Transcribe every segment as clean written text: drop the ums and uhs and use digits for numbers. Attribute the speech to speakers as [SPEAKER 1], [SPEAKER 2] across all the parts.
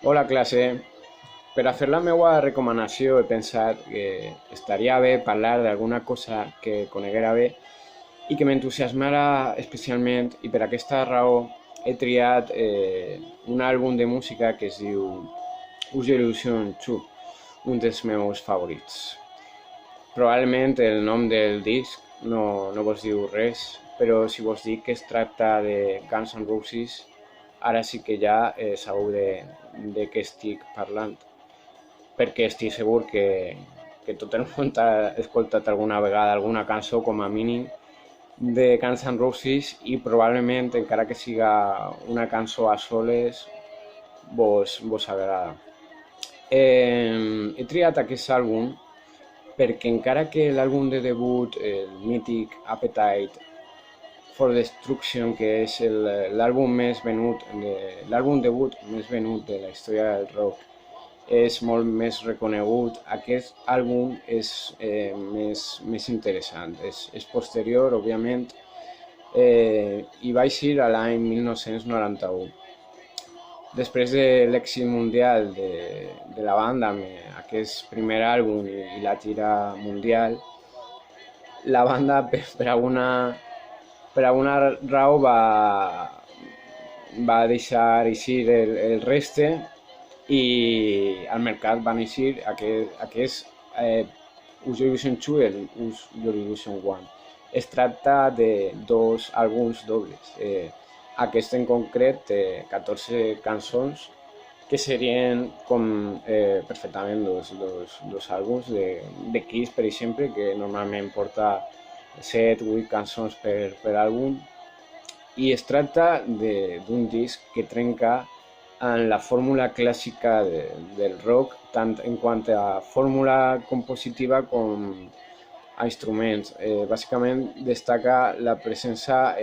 [SPEAKER 1] Hola classe, per a fer la meva recomanació he pensat que estaria bé parlar d'alguna cosa que coneguera bé i que m'entusiasmara especialment, i per aquesta raó he triat un àlbum de música que es diu Use Your Illusion 2, un dels meus favorits. Probablement el nom del disc no vos diu res, però si vos dic que es tracta de Guns N' Roses, ara sí que ja sabeu de què estic parlant, perquè estic segur que tot el món ha escoltat alguna vegada alguna cançó com a mínim de Guns N' Roses, i probablement, encara que siga una cançó a soles, vos agrada. He triat aquest àlbum perquè encara que l'àlbum de debut, el mític Appetite for Destruction, que és l'àlbum debut més venut de la història del rock, és molt més reconegut, aquest àlbum és més interessant, és posterior, òbviament, i va eixir a l'any 1991. Després de l'èxit mundial de la banda amb aquest primer àlbum i la gira mundial, la banda per alguna raó va deixar eixir el reste, i al mercat van eixir aquest Use Your Illusion 2 i el Use Your Illusion 1. Es tracta de dos àlbums dobles. Aquest en concret té 14 cançons, que serien com perfectament dos àlbums de Kiss, per exemple, que normalment porta 7 o 8 cançons per àlbum, i es tracta d'un disc que trenca en la fórmula clàssica del rock, tant en quant a fórmula compositiva com a instruments. Bàsicament destaca la presència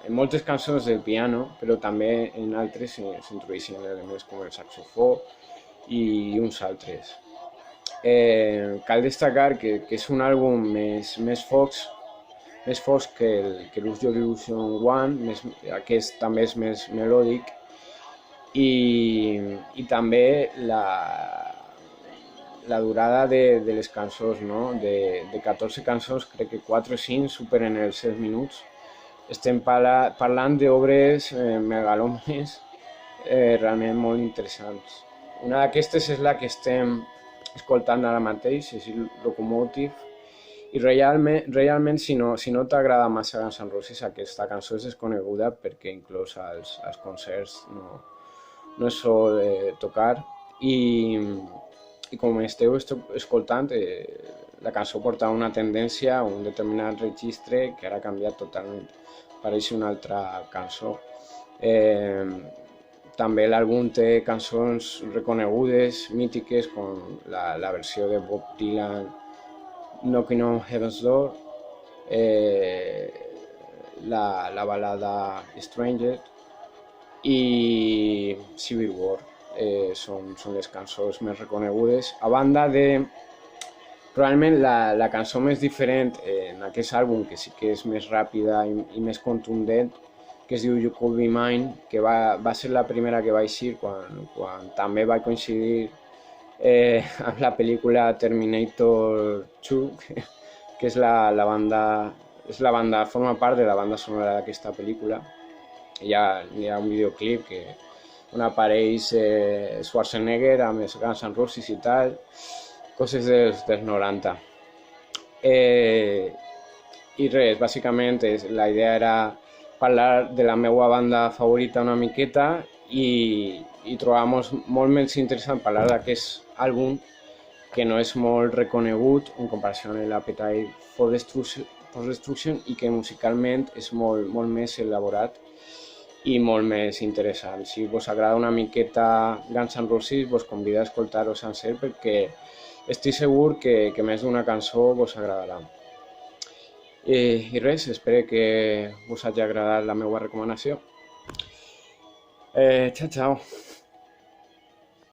[SPEAKER 1] en moltes cançons del piano, però també en altres s'introdueixen elements com el saxofó i uns altres. Cal destacar que és un àlbum més fosc que l'Use Your Illusion 1, aquest també és més melòdic, i també la durada de les cançons, no? De 14 cançons, crec que 4 o 5 superen els 7 minuts. Estem parlant d'obres megalòmanes realment molt interessants. Una d'aquestes és la que estem escoltant ara mateix, és Locomotive, i realment si no t'agrada massa Guns N' Roses, aquesta cançó és desconeguda perquè inclús als concerts no es sol tocar, i com esteu escoltant, la cançó porta una tendència a un determinat registre que ara ha canviat totalment, pareix una altra cançó. També l'àlbum té cançons reconegudes, mítiques, com la versió de Bob Dylan, Knocking on Heaven's Door, la balada Stranger i Civil War. Són les cançons més reconegudes, a banda de probablement la cançó més diferent en aquest àlbum, que sí que és més ràpida i més contundent, que es diu You Could Be Mine, que va ser la primera que va eixir quan també va coincidir amb la pel·lícula Terminator 2, que és la banda, forma part de la banda sonora d'aquesta pel·lícula. Hi ha un videoclip on apareix Schwarzenegger amb els Guns N' Roses i tal, coses dels 90. I res, bàsicament la idea era parlar de la meva banda favorita una miqueta, i trobar molt més interessant parlar d'aquest àlbum, que no és molt reconegut en comparació amb l'Appetite for Destruction, i que musicalment és molt més elaborat i molt més interessant. Si vos agrada una miqueta Guns N' Roses, vos convido a escoltar-ho sencer, perquè estic segur que més d'una cançó vos agradarà. I res, espero que vos hagi agradat la meva recomanació. Ciao.